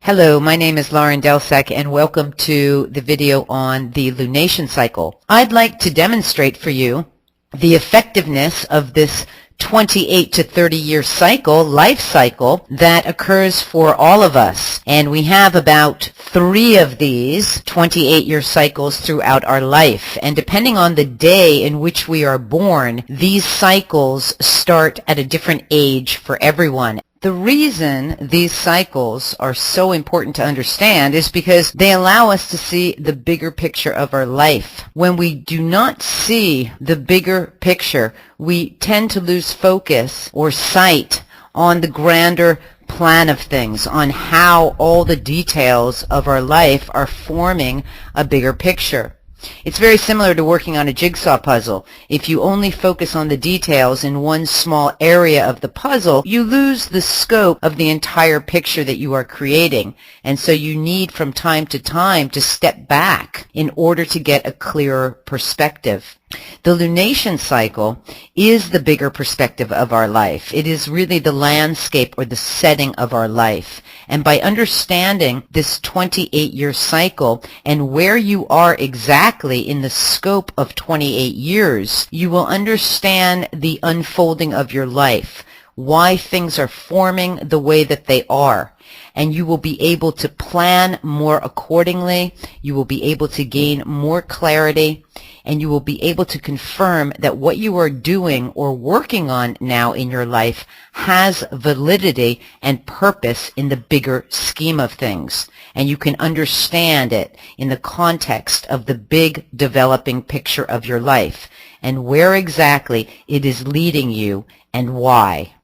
Hello, my name is Lauren Delsack and welcome to the video on the lunation cycle. I'd like to demonstrate for you the effectiveness of this 28 to 30 year cycle, life cycle, that occurs for all of us. And we have about 3 of these 28-year cycles throughout our life. And depending on the day in which we are born, these cycles start at a different age for everyone. The reason these cycles are so important to understand is because they allow us to see the bigger picture of our life. When we do not see the bigger picture, we tend to lose focus or sight on the grander plan of things, on how all the details of our life are forming a bigger picture. It's very similar to working on a jigsaw puzzle. If you only focus on the details in one small area of the puzzle, you lose the scope of the entire picture that you are creating. And so you need from time to step back in order to get a clearer perspective. The lunation cycle is the bigger perspective of our life. It is really the landscape or the setting of our life. And by understanding this 28-year cycle and where you are exactly in the scope of 28 years, you will understand the unfolding of your life, why things are forming the way that they are. And you will be able to plan more accordingly. You will be able to gain more clarity. And you will be able to confirm that what you are doing or working on now in your life has validity and purpose in the bigger scheme of things. And you can understand it in the context of the big developing picture of your life and where exactly it is leading you and why.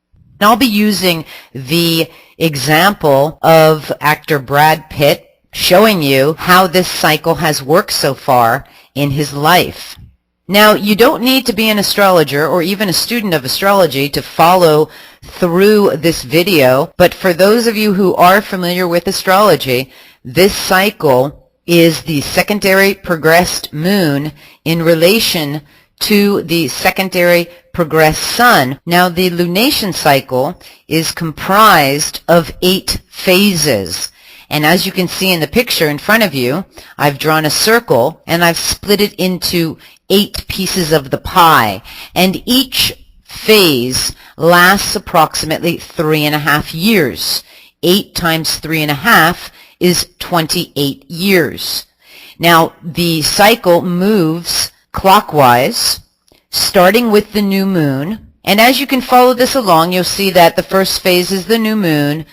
And I'll be using the example of actor Brad Pitt, showing you how this cycle has worked so far in his life. Now, you don't need to be an astrologer or even a student of astrology to follow through this video, but for those of you who are familiar with astrology, this cycle is the secondary progressed moon in relation to the secondary progressed sun. Now, the lunation cycle is comprised of 8 phases. And as you can see in the picture in front of you, I've drawn a circle and I've split it into 8 pieces of the pie. And each phase lasts approximately 3.5 years. 8 times 3.5 is 28 years. Now, the cycle moves clockwise, starting with the new moon. And as you can follow this along, you'll see that the first phase is the new moon,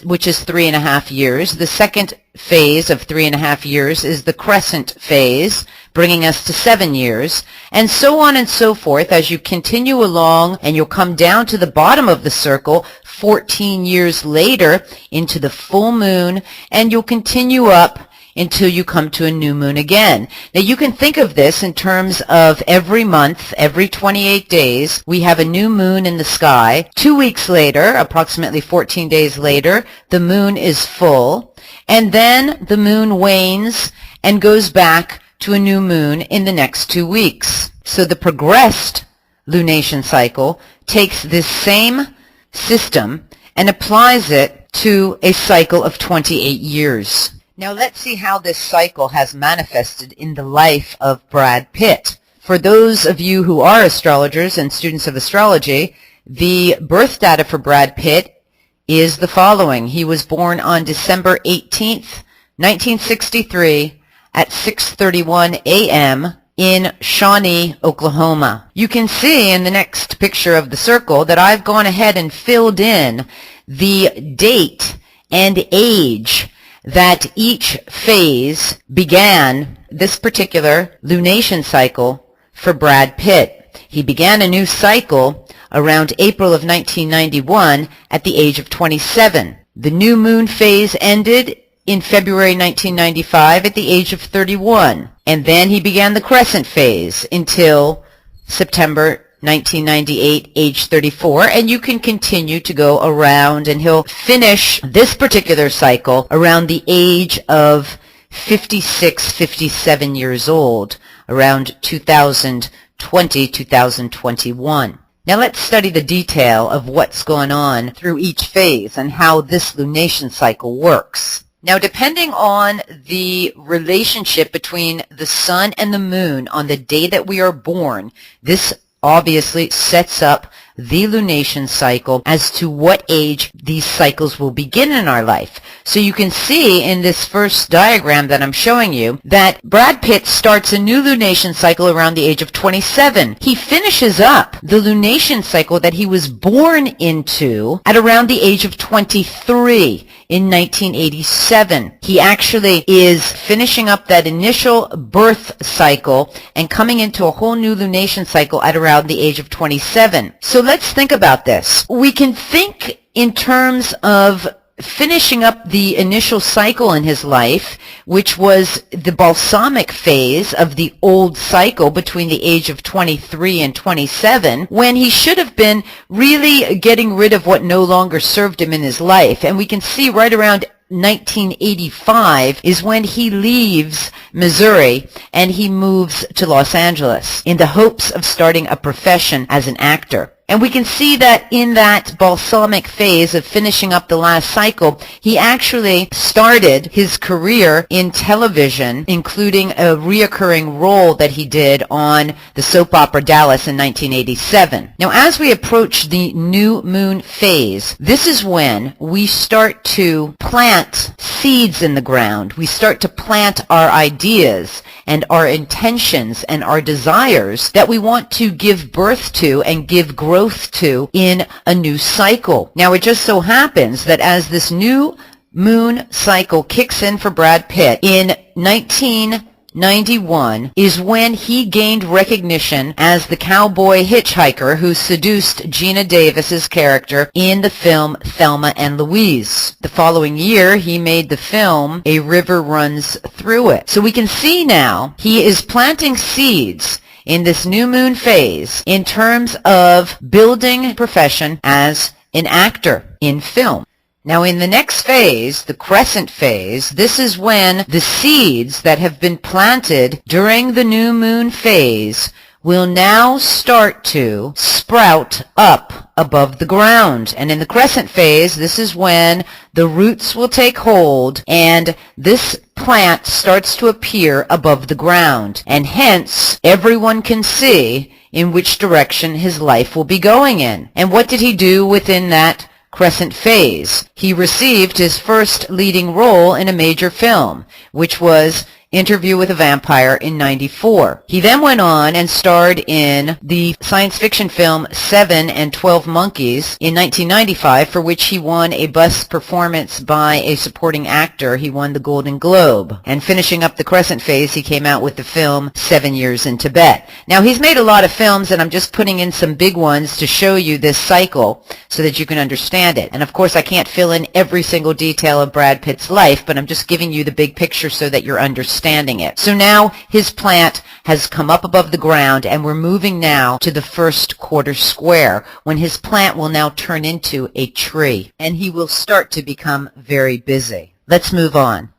which is 3.5 years. The second phase of 3.5 years is the Crescent Phase, bringing us to 7 years, and so on and so forth as you continue along, and you'll come down to the bottom of the circle 14 years later into the full moon, and you'll continue up until you come to a new moon again. Now, you can think of this in terms of every month, every 28 days, we have a new moon in the sky. 2 weeks later, approximately 14 days later, the moon is full, and then the moon wanes and goes back to a new moon in the next 2 weeks. So the progressed lunation cycle takes this same system and applies it to a cycle of 28 years. Now let's see how this cycle has manifested in the life of Brad Pitt. For those of you who are astrologers and students of astrology, the birth data for Brad Pitt is the following. He was born on December 18th, 1963 at 6:31 a.m. in Shawnee, Oklahoma. You can see in the next picture of the circle that I've gone ahead and filled in the date and age that each phase began this particular lunation cycle for Brad Pitt. He began a new cycle around April of 1991 at the age of 27. The new moon phase ended in February 1995 at the age of 31. And then he began the Crescent Phase until September 1998, age 34, and you can continue to go around, and he'll finish this particular cycle around the age of 56, 57 years old, around 2020, 2021. Now let's study the detail of what's going on through each phase and how this lunation cycle works. Now, depending on the relationship between the sun and the moon on the day that we are born, this obviously sets up the lunation cycle as to what age these cycles will begin in our life. So you can see in this first diagram that I'm showing you that Brad Pitt starts a new lunation cycle around the age of 27. He finishes up the lunation cycle that he was born into at around the age of 23 in 1987. He actually is finishing up that initial birth cycle and coming into a whole new lunation cycle at around the age of 27. So let's think about this. We can think in terms of finishing up the initial cycle in his life, which was the balsamic phase of the old cycle between the age of 23 and 27, when he should have been really getting rid of what no longer served him in his life. And we can see right around 1985 is when he leaves Missouri and he moves to Los Angeles in the hopes of starting a profession as an actor. And we can see that in that balsamic phase of finishing up the last cycle, he actually started his career in television, including a reoccurring role that he did on the soap opera Dallas in 1987. Now, as we approach the new moon phase, this is when we start to plant seeds in the ground. We start to plant our ideas and our intentions and our desires that we want to give birth to and give growth to in a new cycle. Now, it just so happens that as this new moon cycle kicks in for Brad Pitt in 1991 is when he gained recognition as the cowboy hitchhiker who seduced Gina Davis's character in the film Thelma and Louise. The following year, he made the film A River Runs Through It. So we can see now he is planting seeds in this new moon phase in terms of building a profession as an actor in film. Now, in the next phase, the Crescent Phase, this is when the seeds that have been planted during the new moon phase will now start to sprout up above the ground. And in the Crescent Phase, this is when the roots will take hold and this plant starts to appear above the ground. And hence, everyone can see in which direction his life will be going in. And what did he do within that Crescent Phase? He received his first leading role in a major film, which was Interview with a Vampire in 94. He then went on and starred in the science fiction film 7 and 12 Monkeys in 1995, for which he won a Best Performance by a Supporting Actor. He won the Golden Globe. And finishing up the Crescent Phase, he came out with the film 7 Years in Tibet. Now, he's made a lot of films, and I'm just putting in some big ones to show you this cycle so that you can understand it. And of course, I can't fill in every single detail of Brad Pitt's life, but I'm just giving you the big picture so that you're understanding it. So now his plant has come up above the ground, and we're moving now to the first quarter square, when his plant will now turn into a tree, and he will start to become very busy. Let's move on.